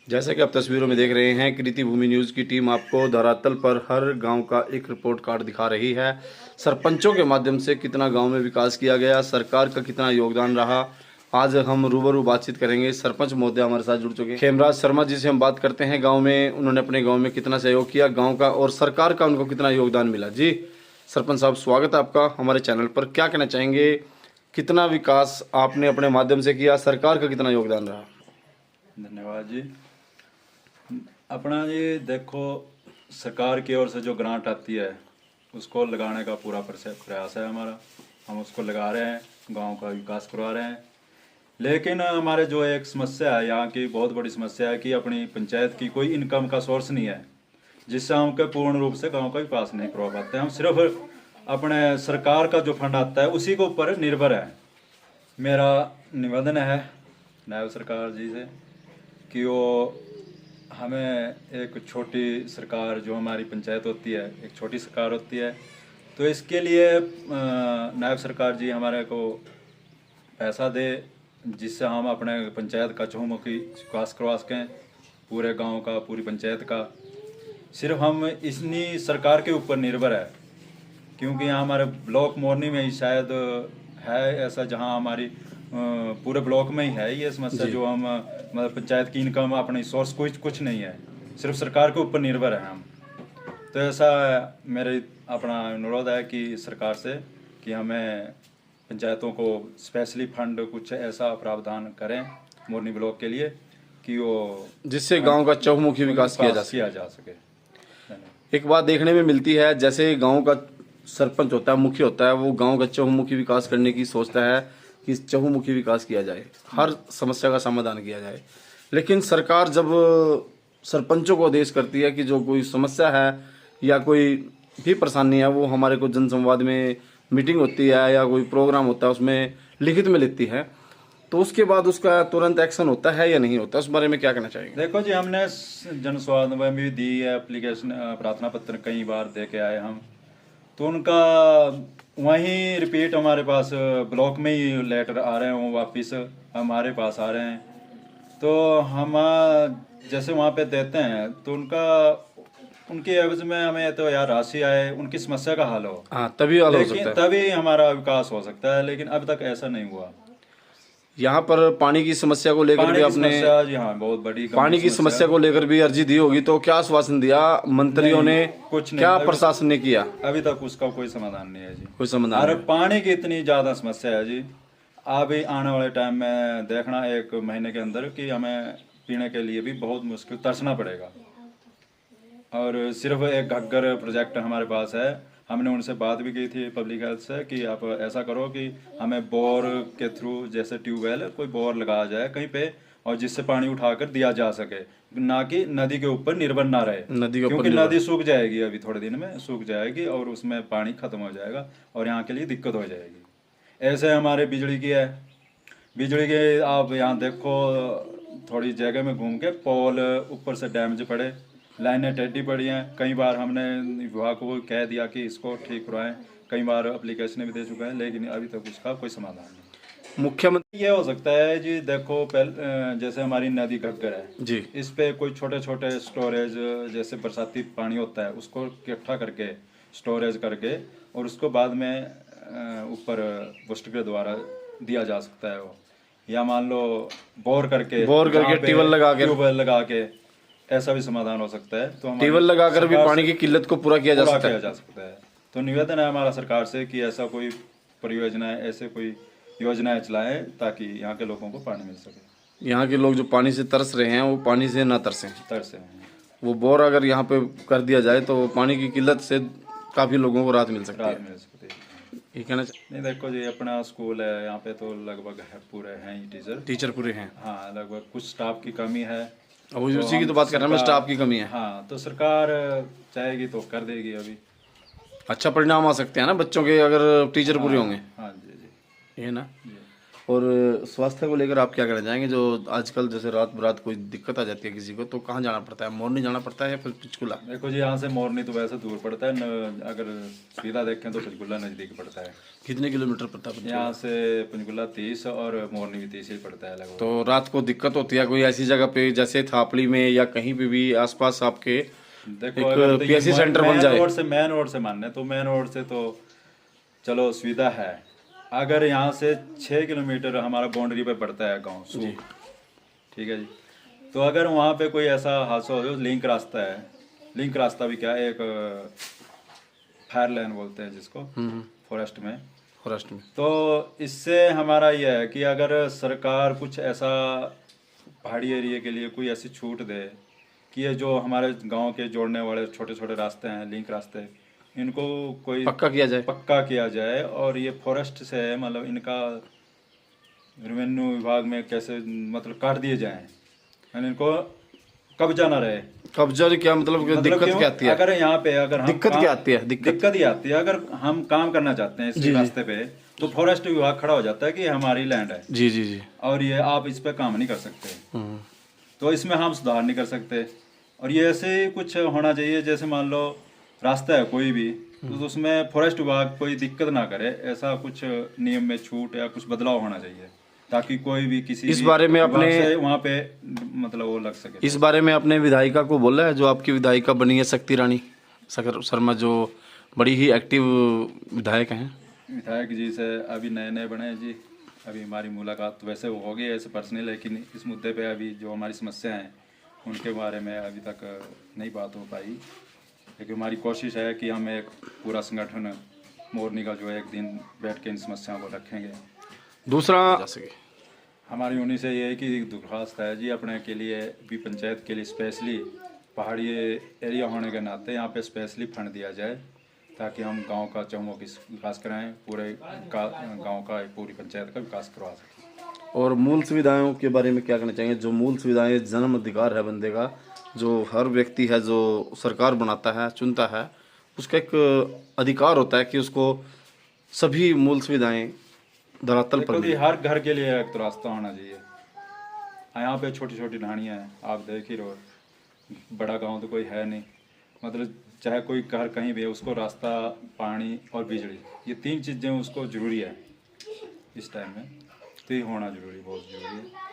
जैसा कि आप तस्वीरों में देख रहे हैं, कृति भूमि न्यूज़ की टीम आपको धरातल पर हर गांव का एक रिपोर्ट कार्ड दिखा रही है। सरपंचों के माध्यम से कितना गांव में विकास किया गया, सरकार का कितना योगदान रहा, आज हम रूबरू बातचीत करेंगे। सरपंच महोदय हमारे साथ जुड़ चुके हैं। खेमराज शर्मा जी से हम बात करते हैं। गाँव में उन्होंने अपने गाँव में कितना सहयोग किया, गाँव का और सरकार का उनको कितना योगदान मिला। जी सरपंच साहब, स्वागत है आपका हमारे चैनल पर। क्या कहना चाहेंगे, कितना विकास आपने अपने माध्यम से किया, सरकार का कितना योगदान रहा? धन्यवाद जी। अपना ये देखो, सरकार की ओर से जो ग्रांट आती है उसको लगाने का पूरा प्रयास है हमारा। हम उसको लगा रहे हैं, गांव का विकास करवा रहे हैं। लेकिन हमारे जो एक समस्या है, यहाँ की बहुत बड़ी समस्या है कि अपनी पंचायत की कोई इनकम का सोर्स नहीं है, जिससे हम पूर्ण रूप से गांव का विकास नहीं करवा पाते। हम सिर्फ अपने सरकार का जो फंड आता है उसी के ऊपर निर्भर है। मेरा निवेदन है नायब सरकार जी से कि वो हमें एक छोटी सरकार, जो हमारी पंचायत होती है एक छोटी सरकार होती है, तो इसके लिए नायब सरकार जी हमारे को पैसा दे, जिससे हम अपने पंचायत का चहुमुखी विकास करवा सकें, पूरे गांव का, पूरी पंचायत का। सिर्फ हम इतनी सरकार के ऊपर निर्भर है, क्योंकि यहाँ हमारे ब्लॉक मोरनी में ही शायद है ऐसा, जहाँ हमारी पूरे ब्लॉक में ही है ये समस्या, जो हम मतलब पंचायत की इनकम अपनी सोर्स कुछ नहीं है, सिर्फ सरकार के ऊपर निर्भर है हम। तो ऐसा मेरे अपना अनुरोध है कि सरकार से कि हमें पंचायतों को स्पेशली फंड कुछ ऐसा प्रावधान करें मोरनी ब्लॉक के लिए कि वो जिससे गांव का चहुमुखी विकास किया जा सके। एक बात देखने में मिलती है, जैसे गांव का सरपंच होता है, मुखिया होता है, वो गांव का चहुमुखी विकास करने की सोचता है कि चहुमुखी विकास किया जाए, हर समस्या का समाधान किया जाए। लेकिन सरकार जब सरपंचों को आदेश करती है कि जो कोई समस्या है या कोई भी परेशानी है, वो हमारे को जनसंवाद में मीटिंग होती है या कोई प्रोग्राम होता है उसमें लिखित में लेती है, तो उसके बाद उसका तुरंत एक्शन होता है या नहीं होता, उस बारे में क्या कहना चाहिए? देखो जी, हमने जनसंवाद में भी दी है एप्लीकेशन, प्रार्थना पत्र कई बार दे के आए हम, तो उनका वहीं रिपीट हमारे पास ब्लॉक में ही लेटर आ रहे हैं, वो वापस हमारे पास आ रहे हैं। तो हम जैसे वहाँ पे देते हैं तो उनके एवज में हमें तो यार राशि आए, उनकी समस्या का हल हो, हाँ तभी हल हो सकता है, तभी हमारा विकास हो सकता है। लेकिन अब तक ऐसा नहीं हुआ। यहाँ पर पानी की समस्या को लेकर भी आपने बहुत बड़ी पानी की समस्या को लेकर भी अर्जी दी होगी, तो क्या आश्वासन दिया मंत्रियों ने, कुछ नहीं, क्या प्रशासन ने किया? अभी तक उसका कोई समाधान नहीं है जी, कोई समाधान अरे पानी की इतनी ज्यादा समस्या है जी। अभी आने वाले टाइम में देखना, 1 महीने के अंदर, कि हमें पीने के लिए भी बहुत मुश्किल तरसना पड़ेगा। और सिर्फ एक घग्गर प्रोजेक्ट हमारे पास है, हमने उनसे बात भी की थी पब्लिक हेल्थ से कि आप ऐसा करो कि हमें बोर के थ्रू, जैसे ट्यूबवेल कोई बोर लगाया जाए कहीं पे, और जिससे पानी उठाकर दिया जा सके, ना कि नदी के ऊपर निर्भर ना रहे, क्योंकि नदी सूख जाएगी, अभी थोड़े दिन में सूख जाएगी और उसमें पानी खत्म हो जाएगा और यहाँ के लिए दिक्कत हो जाएगी। ऐसे हमारे बिजली की है, बिजली के आप यहाँ देखो, थोड़ी जगह में घूम के पोल ऊपर से डैमेज पड़े, लाइनें टेढ़ी पड़ी हैं। कई बार हमने विभाग को कह दिया कि इसको ठीक करवाएं, कई बार एप्लीकेशन भी दे चुका है, लेकिन अभी तक उसका कोई समाधान नहीं। मुख्यमंत्री ये हो सकता है जी, देखो जैसे हमारी नदी घग्गर है जी, इस पे कोई छोटे छोटे स्टोरेज, जैसे बरसाती पानी होता है उसको इकट्ठा करके स्टोरेज करके, और उसको बाद में ऊपर बूस्टर के द्वारा दिया जा सकता है वो, या मान लो बोर करके ट्यूबवेल लगा के ऐसा भी समाधान हो सकता है। तो ट्यूबवेल लगाकर भी पानी की किल्लत को पूरा किया जा सकता है। तो निवेदन है हमारा सरकार से कि ऐसा कोई परियोजना, ऐसे कोई योजनाएं चलाएं ताकि यहाँ के लोगों को पानी मिल सके। यहाँ के लोग जो पानी से तरस रहे हैं वो पानी से ना तरसें। वो बोर अगर यहाँ पे कर दिया जाए तो पानी की किल्लत से काफी लोगों को राहत मिल सकती है। ये कहना नहीं, देखो जी, अपना स्कूल है यहाँ पे, तो लगभग पूरे हैं ही टीचर पूरे हैं। हाँ, लगभग कुछ स्टाफ की कमी है, अब उसी की तो बात कर रहा हूँ, स्टाफ की कमी है। हाँ, तो सरकार चाहेगी तो कर देगी। अभी अच्छा परिणाम आ सकते हैं ना बच्चों के, अगर टीचर पूरे होंगे। हाँ जी जी, ये ना। और स्वास्थ्य को लेकर आप क्या कहना चाहेंगे? जो आजकल जैसे रात बरात कोई दिक्कत आ जाती है किसी को, तो कहाँ जाना पड़ता है? मोरनी जाना पड़ता है या फिर पंचकूला? देखो जी, यहाँ से मोरनी तो वैसे दूर पड़ता है अगर सीधा देखें तो पंचकुला नज़दीक पड़ता है। कितने किलोमीटर पड़ता है पंचकूला? यहाँ से पंचकुला 30 और मोरनी भी 30 ही पड़ता है लगभग। तो रात को दिक्कत होती है कोई ऐसी जगह पे जैसे थापड़ी में या कहीं पे भी आसपास आपके देखो, एक अगर तो पीएससी सेंटर बन जाए? मेन रोड से मानने तो मेन रोड से तो चलो सुविधा है। अगर यहाँ से 6 किलोमीटर हमारा बाउंड्री पे पड़ता है गाँव सूख, ठीक है जी, तो अगर वहाँ पे कोई ऐसा हादसा हो, लिंक रास्ता है, लिंक रास्ता भी क्या है, एक फायर लाइन बोलते हैं जिसको फॉरेस्ट में, तो इससे हमारा यह है कि अगर सरकार कुछ ऐसा पहाड़ी एरिया के लिए कोई ऐसी छूट दे कि ये जो हमारे गांव के जोड़ने वाले छोटे छोटे रास्ते हैं, लिंक रास्ते, इनको कोई पक्का किया जाए और ये फॉरेस्ट से मतलब इनका रेवेन्यू विभाग में कैसे मतलब काट दिए जाएं, यानी इनको कब्जा ना रहे। कब्जा क्या मतलब दिक्कत क्या आती है? अगर यहाँ पे अगर हम दिक्कत क्या आती है? दिक्कत ही आती है अगर हम काम करना चाहते हैं इस रास्ते पे, तो फॉरेस्ट विभाग खड़ा हो जाता है कि हमारी लैंड है जी जी जी, और ये आप इस पे काम नहीं कर सकते, तो इसमें हम सुधार नहीं कर सकते। और ये ऐसे कुछ होना चाहिए, जैसे मान लो रास्ता है कोई भी, तो उसमें फॉरेस्ट विभाग कोई दिक्कत ना करे, ऐसा कुछ नियम में छूट या कुछ बदलाव होना चाहिए ताकि कोई भी किसी इस बारे में अपने वहाँ पे मतलब वो लग सके। इस बारे में अपने विधायिका को बोला है, जो आपकी विधायिका बनी है शक्ति रानी शर्मा, जो बड़ी ही एक्टिव विधायक हैं? विधायक जी से अभी नए नए बने हैं जी, अभी हमारी मुलाकात तो वैसे हो गई है ऐसे पर्सनल, लेकिन इस मुद्दे पे अभी जो हमारी समस्या हैं उनके बारे में अभी तक नहीं बात हो पाई, लेकिन हमारी कोशिश है कि हम एक पूरा संगठन मोरनी का जो एक दिन बैठ के इन समस्याओं को रखेंगे। दूसरा हमारी उन्हीं से ये है कि दरख्वास्त है जी अपने के लिए भी, पंचायत के लिए स्पेशली पहाड़ी एरिया होने के नाते यहाँ पे स्पेशली फंड दिया जाए ताकि हम गांव का चहुमुखी विकास कराएं, पूरे गांव का पूरी पंचायत का विकास करवा सकें। और मूल सुविधाओं के बारे में क्या कहना चाहेंगे? जो मूल सुविधाएं जन्म अधिकार है बंदे का, जो हर व्यक्ति है जो सरकार बनाता है चुनता है, उसका एक अधिकार होता है कि उसको सभी मूल सुविधाएं धरातल पर मिले। हर घर के लिए एक तो रास्ता होना चाहिए। यहाँ पे छोटी छोटी ढाणियाँ हैं, आप देख ही रहो, बड़ा गांव तो कोई है नहीं, मतलब चाहे कोई घर कहीं भी है उसको रास्ता, पानी और बिजली, ये 3 चीज़ें उसको ज़रूरी है इस टाइम में, तो ये होना ज़रूरी, बहुत ज़रूरी है।